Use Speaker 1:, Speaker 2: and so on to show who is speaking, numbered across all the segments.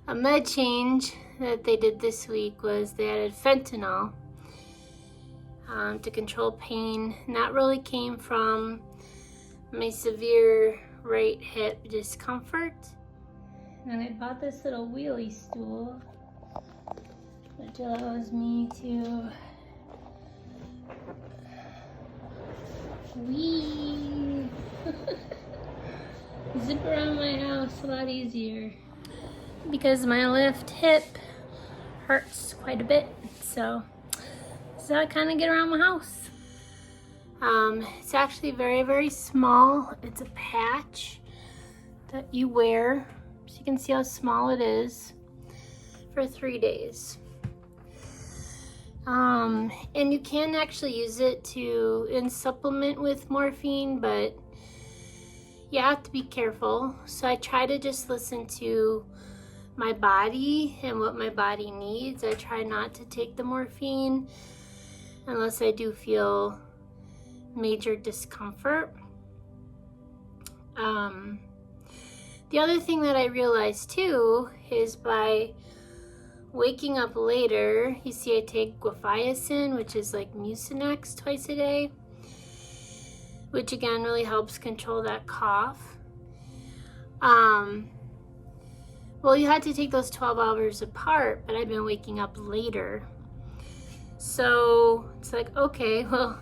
Speaker 1: A med change that they did this week was they added fentanyl to control pain, and that really came from my severe right hip discomfort. And I bought this little wheelie stool, which allows me to zip around my house a lot easier. Because my left hip hurts quite a bit, so I kind of get around my house. It's actually very, very small. It's a patch that you wear, so you can see how small it is, for 3 days. And you can actually use it in supplement with morphine, but you have to be careful. So I try to just listen to my body and what my body needs. I try not to take the morphine unless I do feel major discomfort. The other thing that I realized too is by waking up later, you see I take guaiacin, which is like Mucinex, twice a day, which again really helps control that cough. Well, you had to take those 12 hours apart, but I've been waking up later. So it's like, okay, well,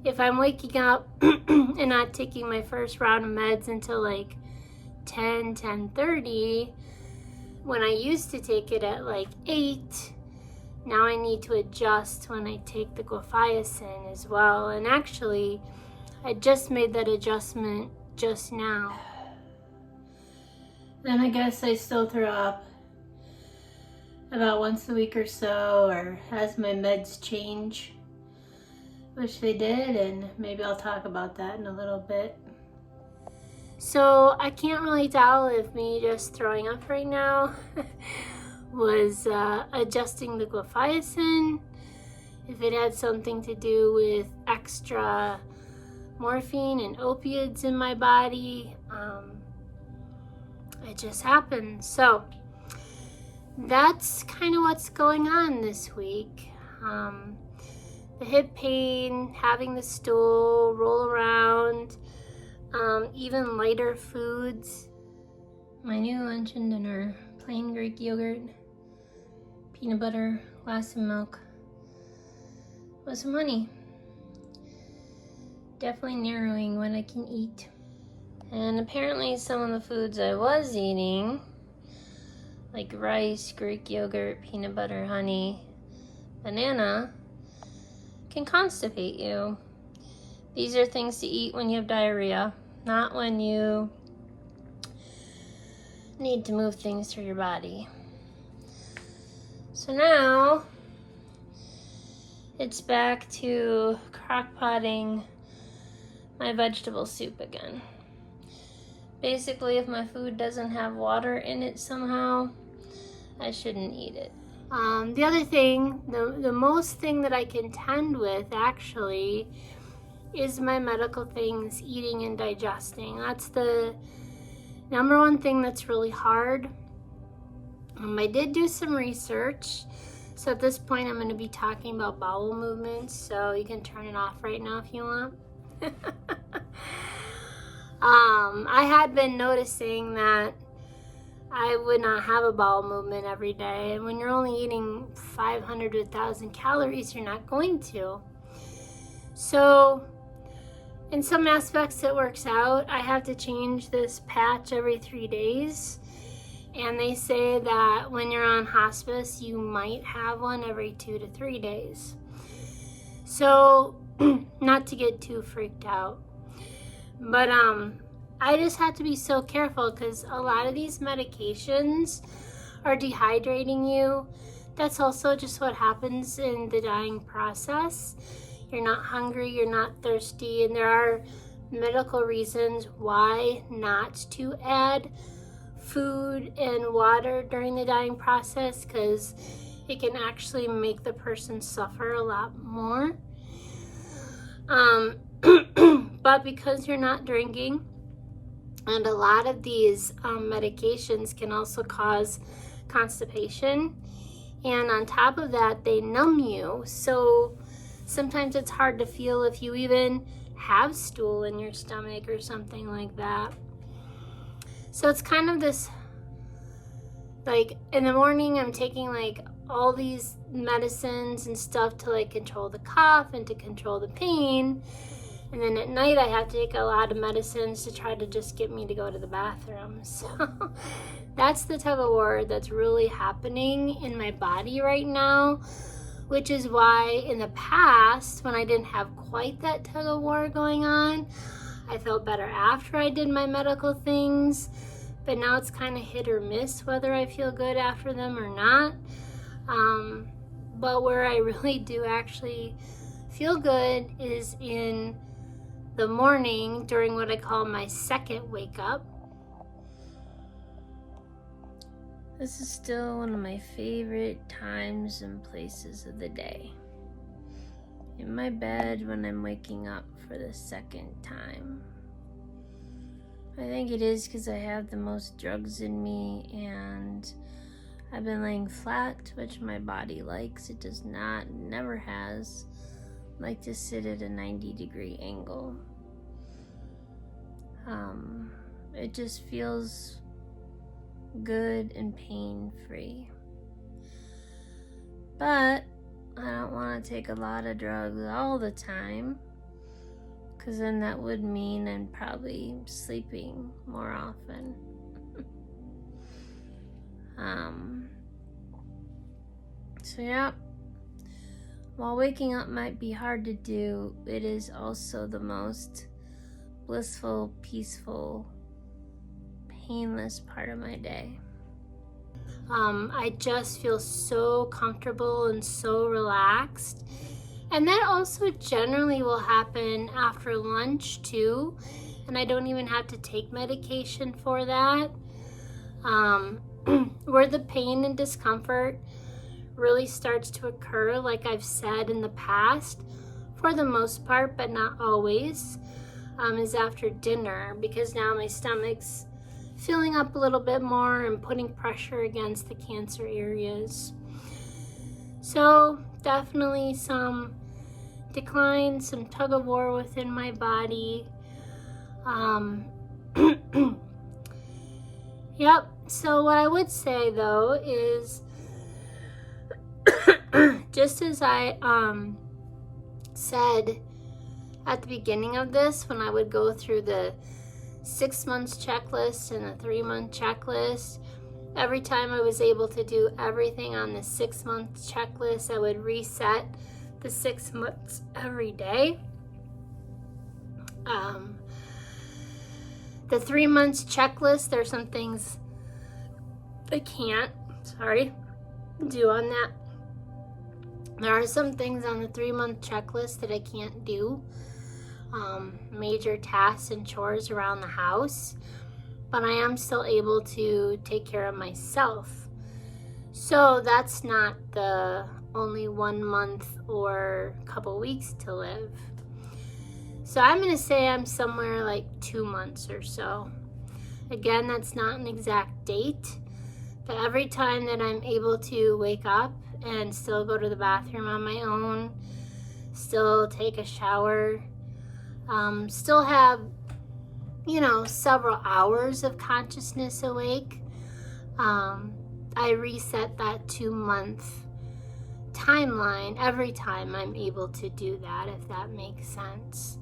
Speaker 1: if I'm waking up and not taking my first round of meds until like 10:30, when I used to take it at like 8, now I need to adjust when I take the guaiacin as well. And actually, I just made that adjustment just now. Then I guess I still throw up about once a week or so, or as my meds change, which they did, and maybe I'll talk about that in a little bit. So I can't really tell if me just throwing up right now was adjusting the guaiacin, if it had something to do with extra morphine and opiates in my body. It just happened. So that's kind of what's going on this week. The hip pain, having the stool, roll around, even lighter foods. My new lunch and dinner: plain Greek yogurt, peanut butter, glass of milk with some honey. Definitely narrowing what I can eat. And apparently some of the foods I was eating, like rice, Greek yogurt, peanut butter, honey, banana, can constipate you. These are things to eat when you have diarrhea, not when you need to move things through your body. So now it's back to crock-potting my vegetable soup again. Basically, if my food doesn't have water in it somehow, I shouldn't eat it. The other thing, the most thing that I contend with actually is my medical things, eating and digesting. That's the number one thing that's really hard. I did do some research, so at this point I'm going to be talking about bowel movements, so you can turn it off right now if you want. I had been noticing that I would not have a bowel movement every day, and when you're only eating 500 to 1,000 calories, you're not going to. So in some aspects it works out. I have to change this patch every 3 days, and they say that when you're on hospice you might have one every 2 to 3 days. So not to get too freaked out, but I just have to be so careful because a lot of these medications are dehydrating you. That's also just what happens in the dying process. You're not hungry, you're not thirsty, and there are medical reasons why not to add food and water during the dying process, because it can actually make the person suffer a lot more. But because you're not drinking And a lot of these medications can also cause constipation. And on top of that, they numb you. So sometimes it's hard to feel if you even have stool in your stomach or something like that. So it's kind of this, like, in the morning I'm taking like all these medicines and stuff to like control the cough and to control the pain. And then at night I have to take a lot of medicines to try to just get me to go to the bathroom. So that's the tug of war that's really happening in my body right now, which is why in the past, when I didn't have quite that tug of war going on, I felt better after I did my medical things. But now it's kind of hit or miss whether I feel good after them or not. But where I really do actually feel good is in the morning during what I call my second wake up. This is still one of my favorite times and places of the day. In my bed when I'm waking up for the second time. I think it is because I have the most drugs in me and I've been laying flat, which my body likes. It does not, never has, like to sit at a 90-degree angle. It just feels good and pain-free. But I don't want to take a lot of drugs all the time, because then that would mean I'm probably sleeping more often. So yeah, while waking up might be hard to do, it is also the most blissful, peaceful, painless part of my day. I just feel so comfortable and so relaxed. And that also generally will happen after lunch too. And I don't even have to take medication for that. Where the pain and discomfort really starts to occur, like I've said in the past, for the most part, but not always, is after dinner, because now my stomach's filling up a little bit more and putting pressure against the cancer areas. So definitely some decline, some tug of war within my body. Yep. So what I would say though is, just as I said at the beginning of this, when I would go through the 6 months checklist and the 3 month checklist, every time I was able to do everything on the 6 month checklist, I would reset the 6 months every day. The 3 months checklist, there's some things I can't, do on that. There are some things on the 3 month checklist that I can't do. Major tasks and chores around the house, but I am still able to take care of myself. So that's not the only 1 month or a couple weeks to live. So I'm going to say I'm somewhere like 2 months or so. Again, that's not an exact date, but every time that I'm able to wake up and still go to the bathroom on my own, still take a shower, still have, several hours of consciousness awake, I reset that 2 month timeline every time I'm able to do that, if that makes sense.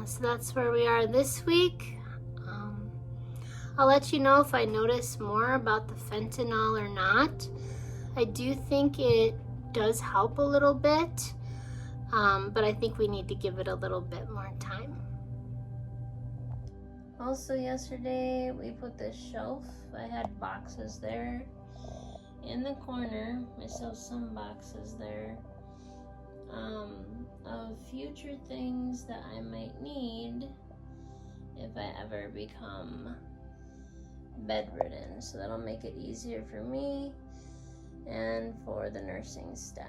Speaker 1: So that's where we are this week. I'll let you know if I notice more about the fentanyl or not. I do think it does help a little bit, but I think we need to give it a little bit more time. Also yesterday we put this shelf. I had boxes there in the corner. I saw some boxes there of future things that I might need if I ever become bedridden. So that'll make it easier for me and for the nursing staff.